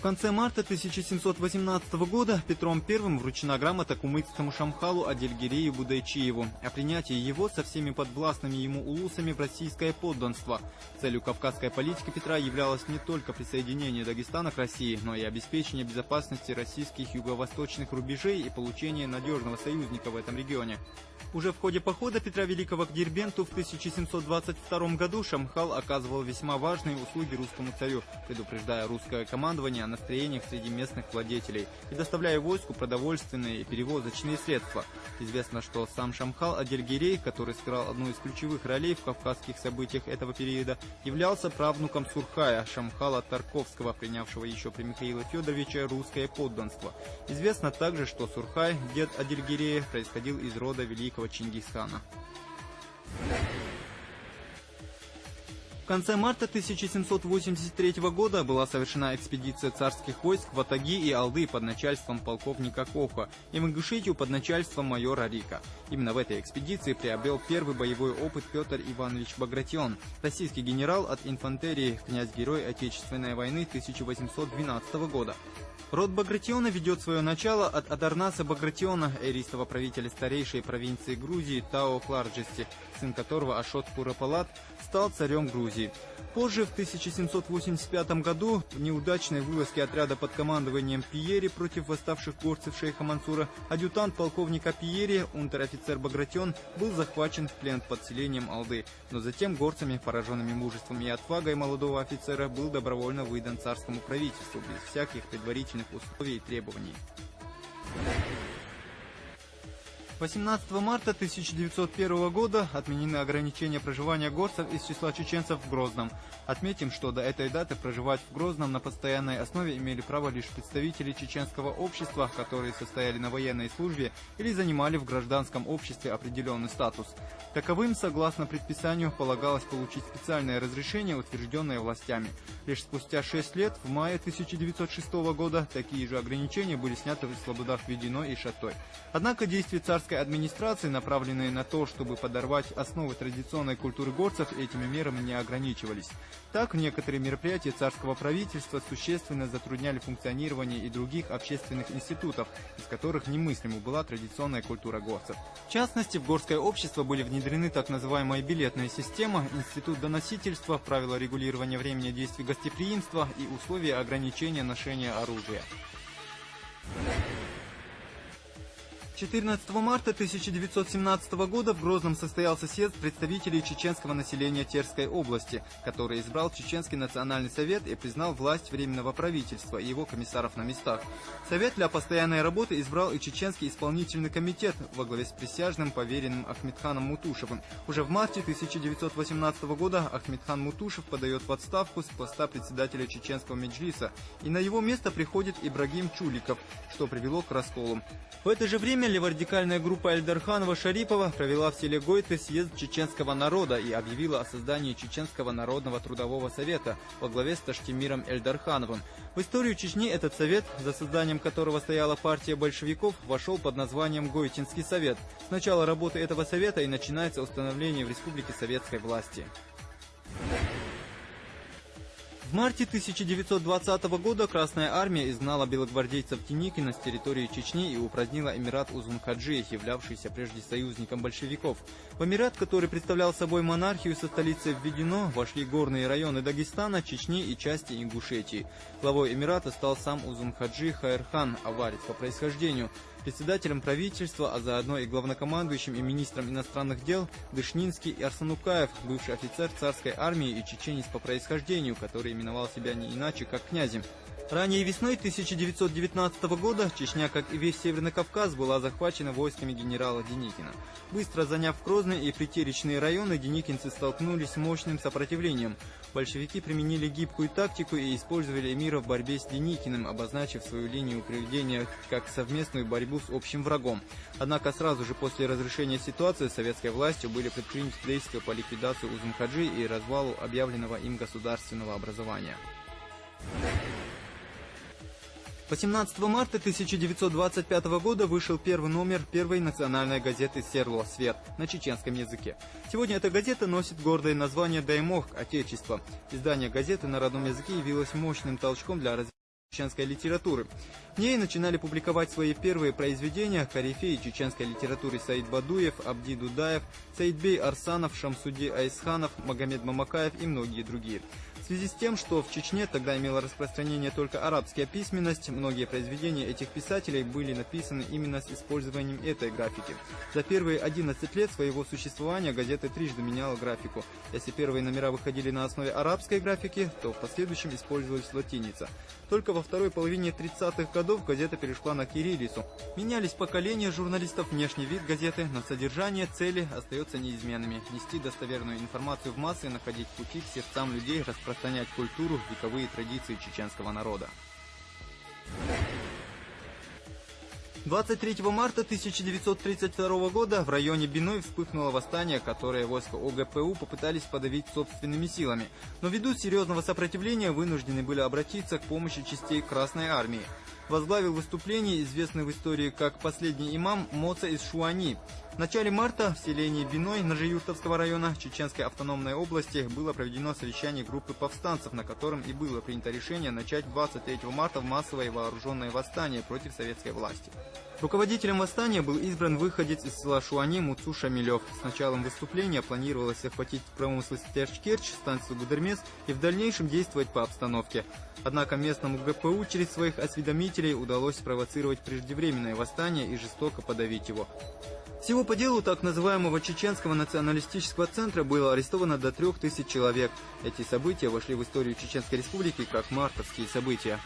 В конце марта 1718 года Петром I вручена грамота кумыкскому шамхалу Адильгирею Будайчиеву о принятии его со всеми подвластными ему улусами в российское подданство. Целью кавказской политики Петра являлось не только присоединение Дагестана к России, но и обеспечение безопасности российских юго-восточных рубежей и получение надежного союзника в этом регионе. Уже в ходе похода Петра Великого к Дербенту в 1722 году шамхал оказывал весьма важные услуги русскому царю, предупреждая русское командование о настроениях среди местных владетелей и доставляя войску продовольственные и перевозочные средства. Известно, что сам шамхал Адильгирей, который сыграл одну из ключевых ролей в кавказских событиях этого периода, являлся правнуком Сурхая, шамхала Тарковского, принявшего еще при Михаиле Федоровиче русское подданство. Известно также, что Сурхай, дед Адильгирея, происходил из рода великого Чингисхана. В конце марта 1783 года была совершена экспедиция царских войск в Атаги и Алды под начальством полковника Коха и в Ингушетию под начальством майора Рика. Именно в этой экспедиции приобрел первый боевой опыт Петр Иванович Багратион, российский генерал от инфантерии, князь-герой Отечественной войны 1812 года. Род Багратиона ведет свое начало от Адарнаса Багратиона, эристого правителя старейшей провинции Грузии Тао-Кларджести, сын которого Ашот Куропалат стал царем Грузии. Позже, в 1785 году, в неудачной вылазке отряда под командованием Пиери против восставших горцев шейха Мансура, адъютант полковника Пиери, унтер-офицер Багратион, был захвачен в плен под селением Алды, но затем горцами, пораженными мужеством и отвагой молодого офицера, был добровольно выдан царскому правительству без всяких предварительных условий и требований. 18 марта 1901 года отменены ограничения проживания горцев из числа чеченцев в Грозном. Отметим, что до этой даты проживать в Грозном на постоянной основе имели право лишь представители чеченского общества, которые состояли на военной службе или занимали в гражданском обществе определенный статус. Таковым, согласно предписанию, полагалось получить специальное разрешение, утвержденное властями. Лишь спустя 6 лет, в мае 1906 года, такие же ограничения были сняты в слободах Вединой и Шатой. Однако действия царской администрации, направленные на то, чтобы подорвать основы традиционной культуры горцев, этими мерами не ограничивались. Так, некоторые мероприятия царского правительства существенно затрудняли функционирование и других общественных институтов, из которых немыслима была традиционная культура горцев. В частности, в горское общество были внедрены так называемая билетная система, институт доносительства, правила регулирования времени действий гостеприимства и условия ограничения ношения оружия. 14 марта 1917 года в Грозном состоялся съезд представителей чеченского населения Терской области, который избрал Чеченский национальный совет и признал власть Временного правительства и его комиссаров на местах. Совет для постоянной работы избрал и Чеченский исполнительный комитет во главе с присяжным поверенным Ахметханом Мутушевым. Уже в марте 1918 года Ахметхан Мутушев подает в отставку с поста председателя Чеченского меджлиса, и на его место приходит Ибрагим Чуликов, что привело к расколу. В это же время леворадикальная группа Эльдарханова-Шарипова провела в селе Гойты съезд чеченского народа и объявила о создании Чеченского народного трудового совета во главе с Таштимиром Эльдархановым. В историю Чечни этот совет, за созданием которого стояла партия большевиков, вошел под названием Гойтинский совет. С начала работы этого совета и начинается установление в республике советской власти. В марте 1920 года Красная Армия изгнала белогвардейцев Деникина с территории Чечни и упразднила Эмират Узун-Хаджи, являвшийся прежде союзником большевиков. В Эмират, который представлял собой монархию со столицей в Ведино, вошли горные районы Дагестана, Чечни и части Ингушетии. Главой Эмирата стал сам Узун-Хаджи Хаэрхан, аварец по происхождению. Председателем правительства, а заодно и главнокомандующим и министром иностранных дел Дышнинский и Арсанукаев, бывший офицер царской армии и чеченец по происхождению, который именовал себя не иначе, как князем. Ранее весной 1919 года Чечня, как и весь Северный Кавказ, была захвачена войсками генерала Деникина. Быстро заняв Грозный и притеречные районы, деникинцы столкнулись с мощным сопротивлением. Большевики применили гибкую тактику и использовали эмира в борьбе с Деникиным, обозначив свою линию поведения как совместную борьбу с общим врагом. Однако сразу же после разрешения ситуации советской властью были предприняты действия по ликвидации Узун-Хаджи и развалу объявленного им государственного образования. 18 марта 1925 года вышел первый номер первой национальной газеты «Серло. Свет» на чеченском языке. Сегодня эта газета носит гордое название «Даймох. Отечество». Издание газеты на родном языке явилось мощным толчком для развития чеченской литературы. В ней начинали публиковать свои первые произведения корифеи чеченской литературы Саид Бадуев, Абди Дудаев, Саидбей Арсанов, Шамсуди Айсханов, Магомед Мамакаев и многие другие. В связи с тем, что в Чечне тогда имела распространение только арабская письменность, многие произведения этих писателей были написаны именно с использованием этой графики. За первые 11 лет своего существования газета трижды меняла графику. Если первые номера выходили на основе арабской графики, то в последующем использовалась латиница. Только во второй половине 30-х годов газета перешла на кириллицу. Менялись поколения журналистов, внешний вид газеты, но содержание, цели остаются неизменными. Нести достоверную информацию в массы, находить пути к сердцам людей, распространять культуру, вековые традиции чеченского народа. 23 марта 1932 года в районе Биной вспыхнуло восстание, которое войска ОГПУ попытались подавить собственными силами. Но ввиду серьезного сопротивления вынуждены были обратиться к помощи частей Красной Армии. Возглавил выступление известный в истории как последний имам Моца из Шуани. В начале марта в селении Биной Нажиюртовского района Чеченской автономной области было проведено совещание группы повстанцев, на котором и было принято решение начать 23 марта массовое вооруженное восстание против советской власти. Руководителем восстания был избран выходец из села Шуани Муцу Шамилев. С началом выступления планировалось охватить промысловый Терч-Керчь, станцию Гудермес и в дальнейшем действовать по обстановке. Однако местному ГПУ через своих осведомителей удалось спровоцировать преждевременное восстание и жестоко подавить его. Всего по делу так называемого Чеченского националистического центра было арестовано до 3000 человек. Эти события вошли в историю Чеченской Республики как мартовские события.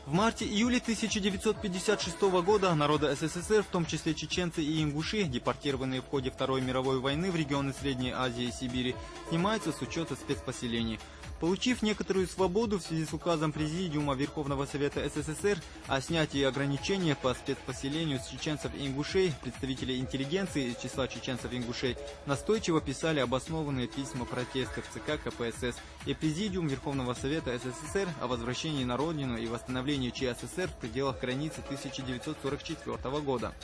В марте-июле 1956 года народы СССР, в том числе чеченцы и ингуши, депортированные в ходе Второй мировой войны в регионы Средней Азии и Сибири, снимаются с учета спецпоселений. Получив некоторую свободу в связи с указом Президиума Верховного Совета СССР о снятии ограничений по спецпоселению с чеченцев и ингушей, представители интеллигенции из числа чеченцев и ингушей настойчиво писали обоснованные письма протеста в ЦК КПСС и Президиум Верховного Совета СССР о возвращении на родину и восстановлении ЧССР в пределах границы 1944 года.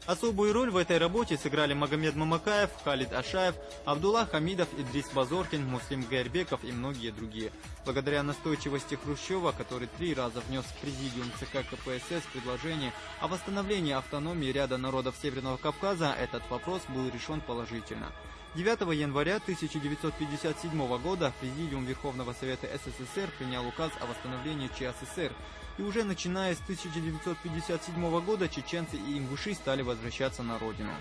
Особую роль в этой работе сыграли Магомед Мамакаев, Халид Ашаев, Абдулла Хамидов, Идрис Базоркин, Муслим Гайрбеков и многие другие. Благодаря настойчивости Хрущева, который 3 раза внес в Президиум ЦК КПСС предложение о восстановлении автономии ряда народов Северного Кавказа, этот вопрос был решен положительно. 9 января 1957 года Президиум Верховного Совета СССР принял указ о восстановлении ЧССР, и уже начиная с 1957 года чеченцы и ингуши стали возвращаться на родину.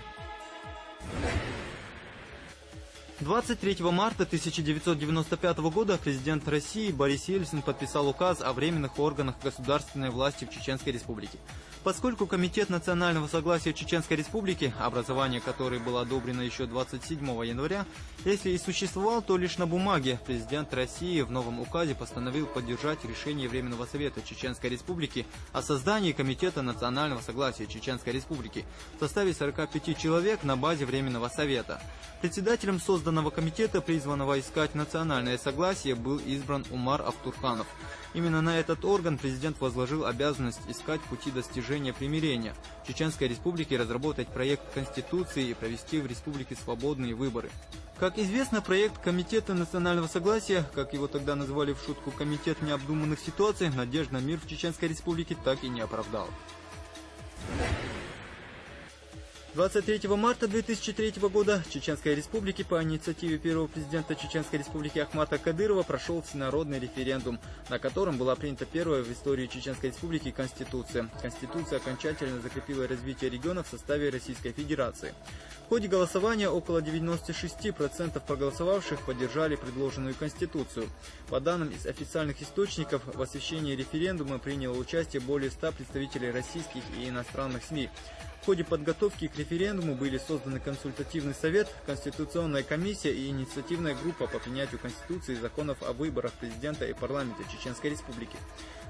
23 марта 1995 года президент России Борис Ельцин подписал указ о временных органах государственной власти в Чеченской Республике. Поскольку Комитет национального согласия Чеченской Республики, образование которой было одобрено еще 27 января, если и существовал, то лишь на бумаге, президент России в новом указе постановил поддержать решение Временного совета Чеченской Республики о создании Комитета национального согласия Чеченской Республики в составе 45 человек на базе Временного совета. Председателем созданного комитета, призванного искать национальное согласие, был избран Умар Автурханов. Именно на этот орган президент возложил обязанность искать пути достижения примирения в Чеченской Республике, разработать проект Конституции и провести в республике свободные выборы. Как известно, проект Комитета национального согласия, как его тогда называли в шутку Комитет необдуманных ситуаций, надежд на мир в Чеченской Республике так и не оправдал. 23 марта 2003 года в Чеченской Республике по инициативе первого президента Чеченской Республики Ахмата Кадырова прошел всенародный референдум, на котором была принята первая в истории Чеченской Республики Конституция. Конституция окончательно закрепила развитие региона в составе Российской Федерации. В ходе голосования около 96% проголосовавших поддержали предложенную Конституцию. По данным из официальных источников, в освещении референдума приняло участие более 100 представителей российских и иностранных СМИ. В ходе подготовки к референдуму были созданы консультативный совет, конституционная комиссия и инициативная группа по принятию Конституции и законов о выборах президента и парламента Чеченской Республики.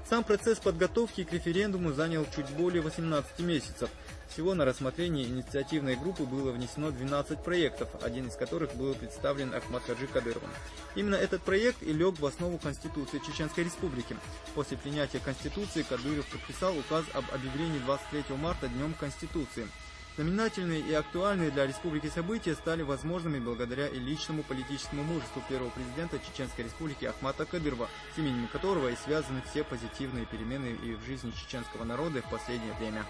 Сам процесс подготовки к референдуму занял чуть более 18 месяцев. Всего на рассмотрение инициативной группы было внесено 12 проектов, один из которых был представлен Ахмат-Хаджи Кадыровым. Именно этот проект и лег в основу Конституции Чеченской Республики. После принятия Конституции Кадыров подписал указ об объявлении 23 марта Днем Конституции. Знаменательные и актуальные для республики события стали возможными благодаря и личному политическому мужеству первого президента Чеченской республики Ахмата Кадырова, с именем которого и связаны все позитивные перемены и в жизни чеченского народа в последнее время.